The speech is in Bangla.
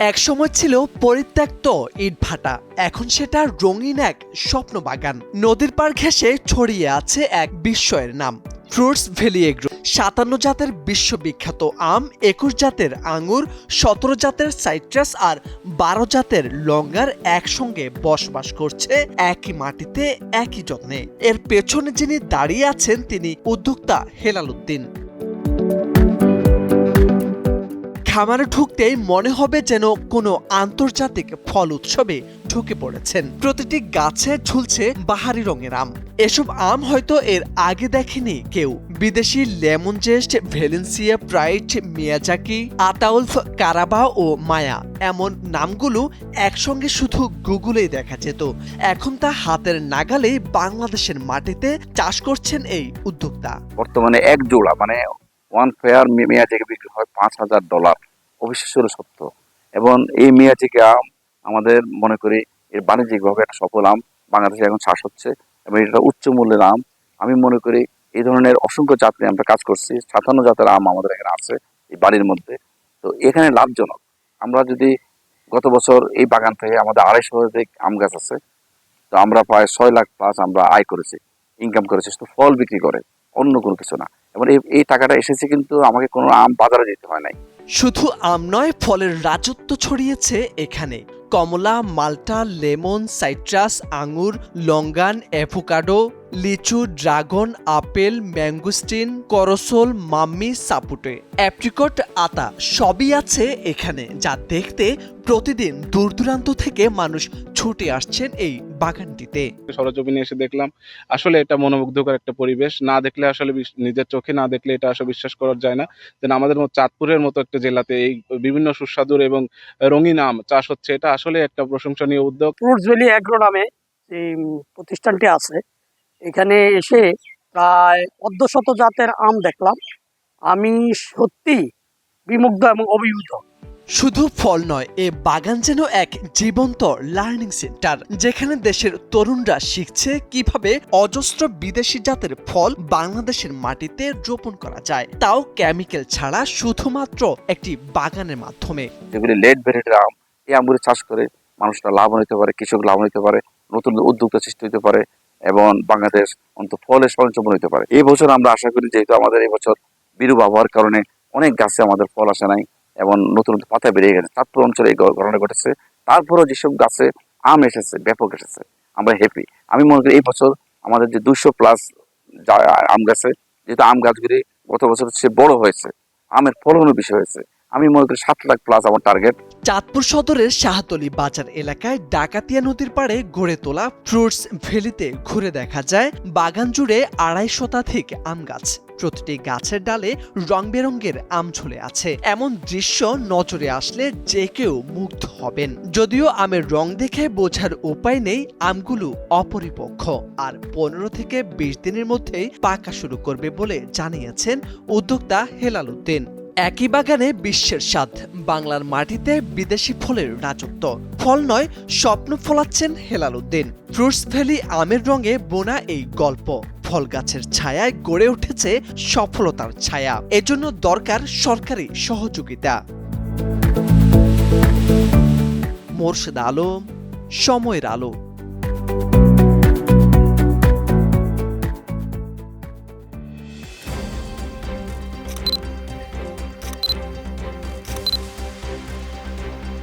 একসময় ছিল পরিত্যক্ত ইটভাটা, এখন সেটা রঙিন এক স্বপ্ন বাগান। নদীর পাড় ঘেঁষে ছড়িয়ে আছে এক বিস্ময়ের নাম, ফ্রুটস ভ্যালি এগ্রো। ৫৭ জাতের বিশ্ববিখ্যাত আম, ২১ জাতের আঙুর, ১৭ জাতের সাইট্রাস আর ১২ জাতের লঙ্গার একসঙ্গে বসবাস করছে একই মাটিতে, একই যত্নে। এর পেছনে যিনি দাঁড়িয়ে আছেন তিনি উদ্যোক্তা হেলাল উদ্দিন। খামারে ঢুকতেই মনে হবে যেন কোনো আন্তর্জাতিক ফল উৎসবে ঢুকে পড়েছেন। প্রতিটি গাছে ঝুলছে বাহারি রঙের আম। এসব আম হয়তো এর আগে দেখেনি কেউ। বিদেশি লেমন জেস্ট, ভ্যালেন্সিয়া, প্রাইড, মিয়াজাকি, আতাউলফ, কারাবা ও মায়া, এমন নামগুলো একসঙ্গে শুধু গুগলেই দেখা যেত। এখন তা হাতের নাগালে বাংলাদেশের মাটিতে চাষ করছেন এই উদ্যোক্তা। বর্তমানে এক জোড়া মানে ওয়ান ফেয়ার মিয়াজাকি বিক্রি হয় $৫,০০০। অবিশ্বাস্য সত্য। এবং এই মিয়াজাকি আম আমাদের মনে করি এর বাণিজ্যিকভাবে একটা সফল আম বাংলাদেশে এখন চাষ হচ্ছে এবং এটা উচ্চ মূল্যের আম। আমি মনে করি এই ধরনের অসংখ্য জাত নিয়ে আমরা কাজ করছি। ৫৭ জাতের আম আমাদের এখানে আছে এই বাড়ির মধ্যে। তো এখানে লাভজনক। আমরা যদি গত বছর এই বাগান থেকে আমাদের ২৫০ আম গাছ আছে, তো আমরা প্রায় ৬ লাখ প্লাস আমরা আয় করেছি, ইনকাম করেছি শুধু ফল বিক্রি করে, অন্য কোনো কিছু না। এবং এই টাকাটা এসেছে কিন্তু আমাকে কোনো আম বাজারে দিতে হয় নাই। শুধু আম নয়, ফলের রাজত্ব ছড়িয়েছে এখানে। কমলা, মাল্টা, লেমন, সাইট্রাস, আঙুর, লঙ্গান, অ্যাভোকাডো, লিচু, ড্রাগন, আপেল, ম্যাঙ্গোস্টিন, করসল, মাম্মি, সাপুটে, অ্যাপ্রিকট, আতা সবই আছে এখানে, যা দেখতে প্রতিদিন দূর দূরান্ত থেকে মানুষ ছুটে আসছেন এই বাগানটিতে। সরজমিনে এসে দেখলাম, আসলে এটা মনোমুগ্ধকর একটা পরিবেশ। না দেখলে আসলে নিজের চোখে না দেখলে এটা আসলে বিশ্বাস করা যায় না যে আমাদের মতো চাঁদপুরের মতো একটা জেলাতে এই বিভিন্ন সুস্বাদুর এবং রঙিন আম চাষ হচ্ছে। এটা আসলে একটা প্রশংসনীয় উদ্যোগ। ফ্রুটস ভ্যালি এগ্রো নামে এই প্রতিষ্ঠানটি আছে। এখানে এসে প্রায় অর্ধশত জাতের আম দেখলাম। আমি সত্যি বিমুগ্ধ এবং অভিভূত। শুধু ফল নয়, এ বাগান যেন এক জীবন্ত লার্নিং সেন্টার, যেখানে দেশের তরুণরা শিখছে কিভাবে অজস্র বিদেশি জাতের ফল বাংলাদেশের মাটিতে রোপণ করা যায়, তাও কেমিক্যাল ছাড়া, শুধুমাত্র একটি বাগানের মাধ্যমে। যেগুলি লেট ভ্যারাইটির আম, এই আমগুলি চাষ করে মানুষরা লাভবান হতে পারে, কৃষক লাভবান হতে পারে, নতুন উদ্যোক্তা সৃষ্টি হতে পারে এবং বাংলাদেশ অন্তত ফলের স্বয়ংসম্পূর্ণ হতে পারে। এই বছর আমরা আশা করি, যেহেতু আমাদের এই বছর বিরূপ আবহাওয়ার কারণে অনেক গাছে আমাদের ফল আসে নাই এবং নতুন নতুন পাতা বেরিয়ে গেছে, চাঁদপুর অঞ্চলে এই ঘটনা ঘটেছে, তারপরেও যেসব গাছে আম এসেছে, ব্যাপক এসেছে, আমরা হ্যাপি। আমি মনে করি এই বছর আমাদের যে 200+ আম গাছে, যেহেতু আম গাছগুলি গত বছর সে বড় হয়েছে, আমের ফলনের বিষয় হয়েছে, আমি মনে করি 7 লাখ প্লাস আমার টার্গেট। চাঁদপুর সদরের শাহতলী বাজার এলাকায় ডাকাতিয়া নদীর পাড়ে গড়ে তোলা ফ্রুটস ভ্যালিতে ঘুরে দেখা যায় বাগান জুড়ে ২৫০ শতাধিক আম গাছ। প্রতিটি গাছের ডালে রং বেরঙের আম ঝুলে আছে। এমন দৃশ্য নজরে আসলে যে কেউ মুগ্ধ হবেন। যদিও আমের রং দেখে বোঝার উপায় নেই আমগুলো অপরিপক্ক, আর ১৫ থেকে ২০ দিনের মধ্যেই পাকা শুরু করবে বলে জানিয়েছেন উদ্যোক্তা হেলাল উদ্দিন। একই বাগানে বিশ্বের স্বাদ, বাংলার মাটিতে বিদেশি ফলের রাজত্ব। ফল নয়, স্বপ্ন ফলাচ্ছেন হেলাল উদ্দিন। ফ্রুটস ভ্যালি আমের রঙে বোনা এই গল্প। ফল গাছের ছায়ায় গড়ে উঠেছে সফলতার ছায়া। এজন্য দরকার সরকারি সহযোগিতা। মোর্শেদ আলম, সময়ের আলো।